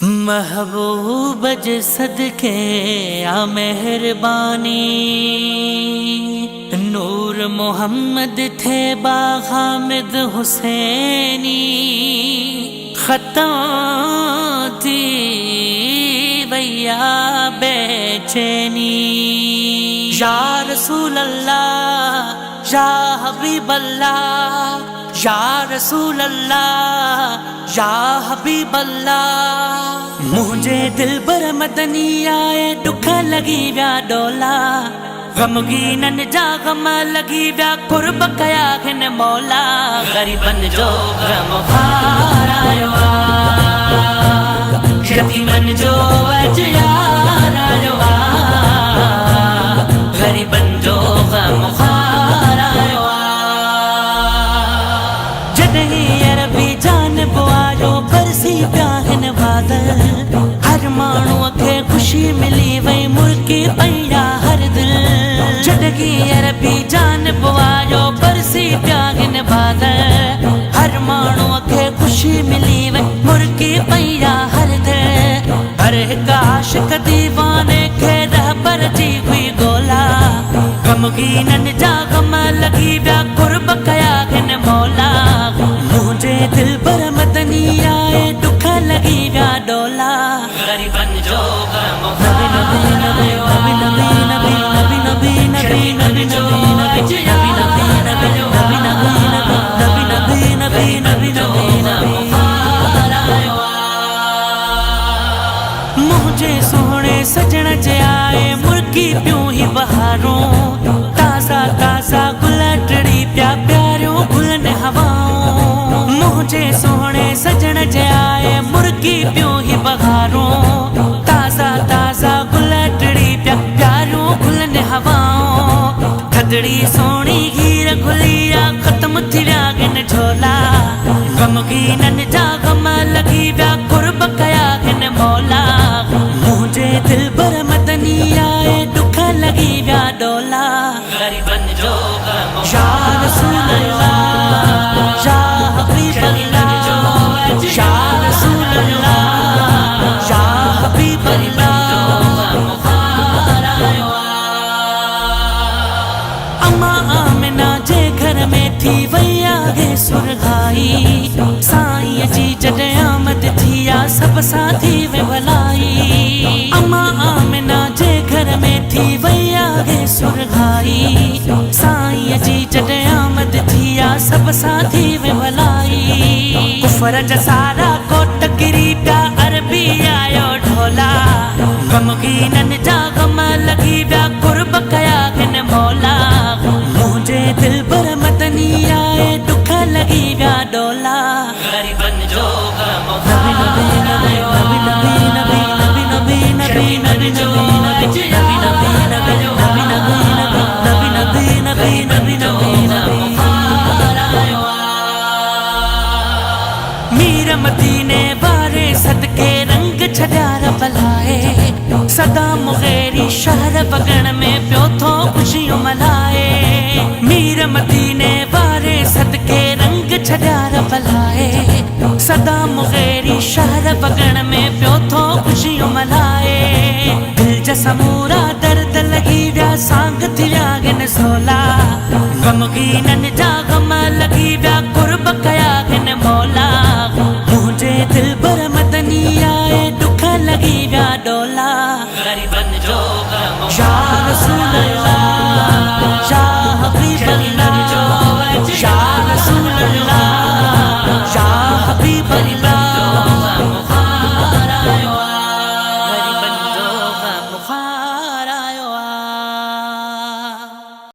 महबूब ज सदके आ मेहरबानी, नूर मोहम्मद थे बा हामिद हुसैनी, खता थी भैया बेचैनी। या रसूल अल्लाह या हबीब अल्लाह, या रसूल अल्लाह या हबीब अल्लाह। मुझे दिल बर मदनी आए दुख लगी व्या डोला, गमगीनन जा गम लगी व्या कुर्ब कया हिन मौला। गरीबन जो गम हारायो यतीमन जो अजयारायो, गरीबन जो गम हारायो। जदही अरबी जानब आयो बरसी प्याहन बादल, हर माण्हू खे खुशी मिली वही मुल्की पैया हर दिल। जदगी अरबी जानब आयो बरसी प्याहन बादल, हर माण्हू खे खुशी मिली वही मुल्की पैया हर दिल। हर हिक आशिक दीवाने खे रहबर जी हुई गोला, गमगीनन जा गम लगी व्या कुर्ब कया हिन मौला। मुझे दिल बर मदनी आए दुख लगी व्या डोला, गरीबन जो गम नबी नबी नबी नबी नबी नबी नबी नबी नबी नबी नबी नबी नबी नबी। मुझे सोहणे सजण जे आए मुर्गी प्यूं ही बहारों, ताज़ा ताज़ा गुल टिड़ी प्या प्यारियों गुलन हवाओं। मुझे सोहणे सजण जे आए मुर्गी प्यूं ही बहारों, ताज़ा ताज़ा गुल टिड़ी प्या प्यारियों गुलन हवाओं। थदड़ी सोनी हीर गुलिया खत्म थी व्या गिन झोला, गमगीनन जा गम लगी व्या कुर्ब कया हिन मौला। मुझे दिल बर मदनी आए दुख लगी व्या डोला, गरीबन जो गम या रसूल अल्लाह या हबीब अल्लाह, या रसूल अल्लाह या हबीब अल्लाह। अम्मा आमिना जे घर में थी वही आगे सुरघाई, साईं जी जॾहिं आमद थी आ सब साथी वे भलाई। अम्मा आमिना जे घर में थी वही आगे सुरघाई, साईं जी जॾहिं आमद थी आ सब साथी वे भलाई। कुफर जा सारा कोट किरी प्या अरबी आयो ढोला, गमगीनन जा गम लगी व्या कुर्ब कया हिन मौला। मुझे दिल बर मदनी आए दुख लगी व्या डोला, गरीबन जो गम नबी नबी नबी नबी नबी नबी नबी नबी नबी नबी नबी नबी नबी। मीर मदीने बारे सदके रंग छड्यार बलाए, सदा मुगेरी शहर बगण में प्यो थो खुशियों मलाए। मीर मदीने बारे सदके रंग छड्यार बलाए, सदा मुगेरी शहर बगण में प्यो थो खुशियों मलाए। दिल जा समूरा दर्द लगी व्या सांग थी व्या गिन सोला, गमगीनन जा गम लगी व्या कुर्ब कया हिन मौला। मुझे दिल बर मदनी आए दुख लगी व्या डोला, गरीबन